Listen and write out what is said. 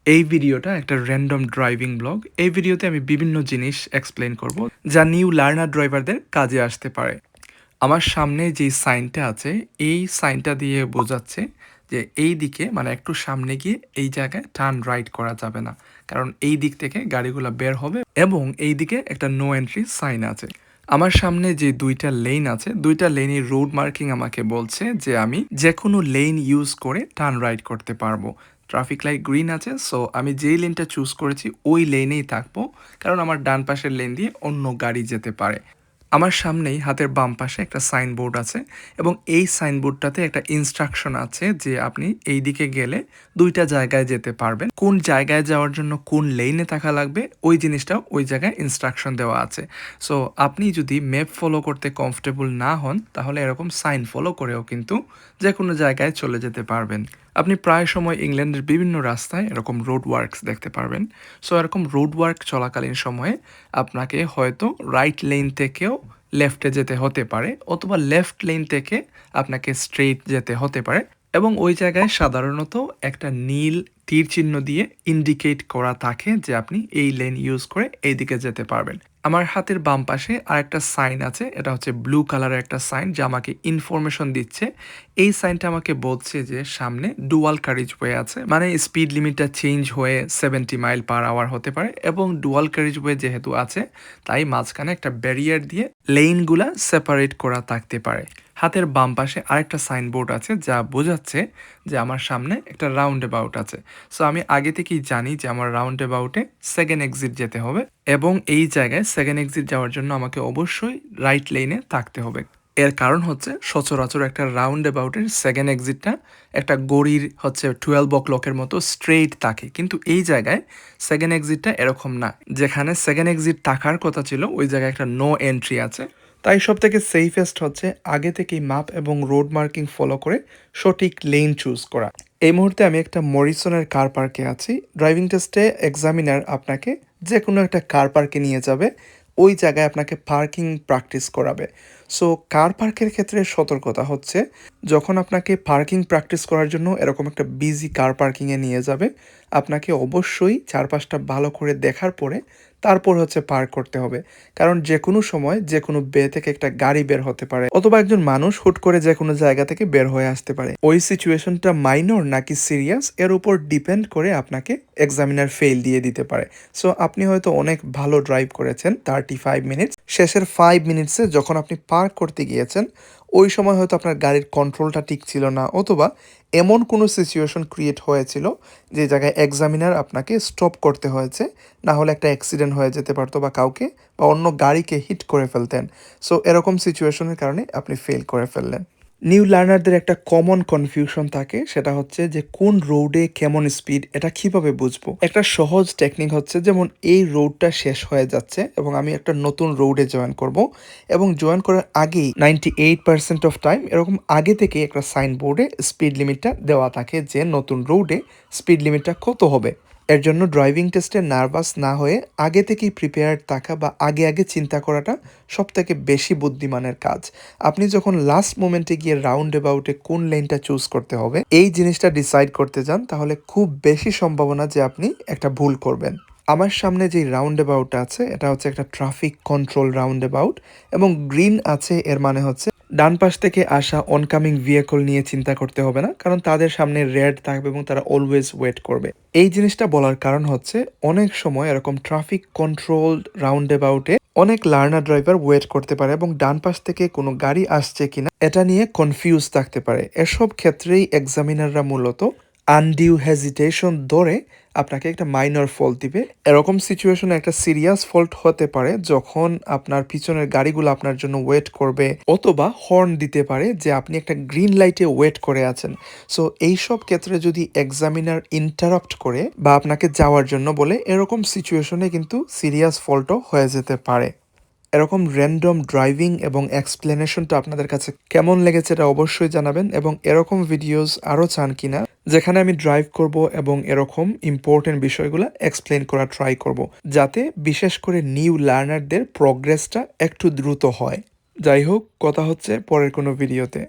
এই ভিডিওটা একটা র্যান্ডম ড্রাইভিং ব্লগ। এই ভিডিওতে আমি বিভিন্ন জিনিস এক্সপ্লেন করব যা নিউ লার্নার ড্রাইভারদের কাজে আসতে পারে। আমার সামনে যে সাইনটা আছে এই সাইনটা দিয়ে বোঝাচ্ছে যে এই দিকে মানে একটু সামনে গিয়ে এই জায়গায় টার্ন রাইট করা যাবে না, কারণ এই দিক থেকে গাড়িগুলো বের হবে এবং এই দিকে একটা নো এন্ট্রি সাইন আছে। আমার সামনে যে দুইটা লেন আছে, দুইটা লেনের রোড মার্কিং আমাকে বলছে যে আমি যে কোনো লেন ইউজ করে টার্ন রাইট করতে পারবো। ট্রাফিক লাইট গ্রিন আছে, সো আমি যেই লেনটা চুজ করেছি ওই লেনেই থাকবো, কারণ আমার ডান পাশের লেন দিয়ে অন্য গাড়ি যেতে পারে। আমার সামনেই হাতের বাম পাশে একটা সাইনবোর্ড আছে এবং এই সাইনবোর্ডটাতে একটা ইনস্ট্রাকশন আছে যে আপনি এই দিকে গেলে দুইটা জায়গায় যেতে পারবেন। কোন জায়গায় যাওয়ার জন্য কোন লেনে থাকা লাগবে ওই জিনিসটাও ওই জায়গায় ইনস্ট্রাকশন দেওয়া আছে। সো আপনি যদি ম্যাপ ফলো করতে কমফোর্টেবল না হন তাহলে এরকম সাইন ফলো করেও কিন্তু যে কোনো জায়গায় চলে যেতে পারবেন। আপনি প্রায় সময় ইংল্যান্ডের বিভিন্ন রাস্তায় এরকম রোড ওয়ার্কস দেখতে পারবেন। সো এরকম রোড ওয়ার্ক চলাকালীন সময়ে আপনাকে হয়তো রাইট লেন থেকেও লেফটে যেতে হতে পারে, অথবা লেফট লেন থেকে আপনাকে স্ট্রেইট যেতে হতে পারে, এবং ওই জায়গায় সাধারণত একটা নীল তীর চিহ্ন দিয়ে ইন্ডিকেট করা থাকে যে আপনি এই লেন ইউজ করে এই দিকে যেতে পারবেন। আমার হাতের বাম পাশে আরেকটা সাইন আছে, এটা হচ্ছে ব্লু কালারের একটা সাইন যা আমাকে ইনফরমেশন দিচ্ছে। এই সাইনটা আমাকে বলছে যে সামনে ডুয়াল ক্যারেজওয়ে আছে, মানে স্পিড লিমিটটা চেঞ্জ হয়ে 70 মাইল পার আওয়ার হতে পারে, এবং ডুয়াল ক্যারেজওয়ে যেহেতু আছে তাই মাঝখানে একটা ব্যারিয়ার দিয়ে লেনগুলা সেপারেট করা থাকতে পারে। হাতের বাম পাশে আরেকটা সাইনবোর্ড আছে যা বোঝাচ্ছে যে আমার সামনে একটা রাউন্ড অ্যাবাউট আছে। সো আমি আগে থেকেই জানি যে আমার রাউন্ড অ্যাবাউটে সেকেন্ড এক্সিট যেতে হবে, এবং এই জায়গায় সেকেন্ড এক্সিট যাওয়ার জন্য আমাকে অবশ্যই রাইট লেনে থাকতে হবে। এর কারণ হচ্ছে সচরাচর একটা রাউন্ড অ্যাবাউটের সেকেন্ড এক্সিটটা একটা গড়ির হচ্ছে 12 ক্লকের মতো স্ট্রেইট থাকে, কিন্তু এই জায়গায় সেকেন্ড এক্সিটটা এরকম না। যেখানে সেকেন্ড এক্সিট থাকার কথা ছিল ওই জায়গায় একটা নো এন্ট্রি আছে। তাই সব থেকে সেফেস্ট হচ্ছে আগে থেকেই মাপ এবং রোড মার্কিং ফলো করে সঠিক লেন চুজ করা। এই মুহূর্তে আমি একটা মরিসনের কার পার্কে আছি। ড্রাইভিং টেস্টে এক্সামিনার আপনাকে যে কোনো একটা কার পার্কে নিয়ে যাবে, ওই জায়গায় আপনাকে পার্কিং প্র্যাকটিস করাবে। সো কার পার্কের ক্ষেত্রে সতর্কতা হচ্ছে, যখন আপনাকে পার্কিং প্র্যাকটিস করার জন্য এরকম একটা বিজি কার পার্কিংয়ে নিয়ে যাবে, আপনাকে অবশ্যই চারপাশটা ভালো করে দেখার পরে তারপর হচ্ছে পার্ক করতে হবে। কারণ যে কোনো সময় যে কোনো বে থেকে একটা গাড়ি বের হতে পারে, অথবা একজন মানুষ হুট করে যে কোনো জায়গা থেকে বের হয়ে আসতে পারে। ওই সিচুয়েশনটা মাইনর নাকি সিরিয়াস এর উপর ডিপেন্ড করে আপনাকে এক্সামিনার ফেল দিয়ে দিতে পারে। সো আপনি হয়তো অনেক ভালো ড্রাইভ করেছেন 35 মিনিটস, শেষের 5 মিনিটসে যখন আপনি পার্ক করতে গিয়েছেন ওই সময় হয়তো আপনার গাড়ির কন্ট্রোলটা ঠিক ছিল না, অথবা এমন কোনো সিচুয়েশন ক্রিয়েট হয়েছিল যে জায়গায় এক্সামিনার আপনাকে স্টপ করতে হয়েছে, না হলে একটা অ্যাক্সিডেন্ট হয়ে যেতে পারতো বা কাউকে বা অন্য গাড়িকে হিট করে ফেলতেন। সো এরকম সিচুয়েশনের কারণে আপনি ফেল করে ফেললেন। নিউ লার্নারদের একটা কমন কনফিউশন থাকে, সেটা হচ্ছে যে কোন রোডে কেমন স্পিড এটা কিভাবে বুঝবো। একটা সহজ টেকনিক হচ্ছে, যেমন এই রোডটা শেষ হয়ে যাচ্ছে এবং আমি একটা নতুন রোডে জয়েন করব, এবং জয়েন করার আগেই 98% অফ টাইম এরকম আগে থেকে একটা সাইনবোর্ডে স্পিড লিমিটটা দেওয়া থাকে যে নতুন রোডে স্পিড লিমিটটা কত হবে। এর জন্য ড্রাইভিং টেস্টে নার্ভাস না হয়ে আগে থেকেই প্রিপেয়ার্ড থাকা বা আগে আগে চিন্তা করাটা সব থেকে বেশি বুদ্ধিমানের কাজ। আপনি যখন লাস্ট মোমেন্টে গিয়ে রাউন্ড অ্যাবাউটে কোন লেনটা চুজ করতে হবে এই জিনিসটা ডিসাইড করতে যান, তাহলে খুব বেশি সম্ভাবনা যে আপনি একটা ভুল করবেন। আমার সামনে যে রাউন্ড অ্যাবাউটটা আছে এটা হচ্ছে একটা ট্রাফিক কন্ট্রোল রাউন্ড অ্যাবাউট, এবং গ্রিন আছে এর মানে হচ্ছে ডান পাশ থেকে আসা অনকামিং ভেহিকল নিয়ে চিন্তা করতে হবে না, কারণ তাদের সামনে রেড থাকবে এবং তারা অলওয়েজ ওয়েট করবে। এই জিনিসটা বলার কারণ হচ্ছে অনেক সময় এরকম ট্রাফিক কন্ট্রোল রাউন্ড অ্যাবাউটে অনেক লার্নার ড্রাইভার ওয়েট করতে পারে এবং ডান পাশ থেকে কোনো গাড়ি আসছে কিনা এটা নিয়ে কনফিউজ থাকতে পারে। এসব ক্ষেত্রেই এক্সামিনাররা মূলত আনডিউ হেজিটেশন ধরে আপনাকে একটা মাইনর ফল্ট দিবে। এরকম সিচুয়েশনে একটা সিরিয়াস ফল্ট হতে পারে যখন আপনার পিছনের গাড়িগুলো আপনার জন্য ওয়েট করবে, অথবা হর্ন দিতে পারে যে আপনি একটা গ্রিন লাইটে ওয়েট করে আছেন। সো এইসব ক্ষেত্রে যদি এক্সামিনার ইন্টারাপ্ট করে বা আপনাকে যাওয়ার জন্য বলে, এরকম সিচুয়েশনে কিন্তু সিরিয়াস ফল্টও হয়ে যেতে পারে। এরকম র্যান্ডম ড্রাইভিং এবং এক্সপ্লেনেশনটা আপনাদের কাছে কেমন লেগেছে এটা অবশ্যই জানাবেন, এবং এরকম ভিডিওস আরও চান কিনা যেখানে আমি ড্রাইভ করব এবং এরকম ইম্পর্টেন্ট বিষয়গুলো এক্সপ্লেন করা ট্রাই করব, যাতে বিশেষ করে নিউ লার্নারদের প্রোগ্রেসটা একটু দ্রুত হয়। যাই হোক, কথা হচ্ছে পরের কোনো ভিডিওতে।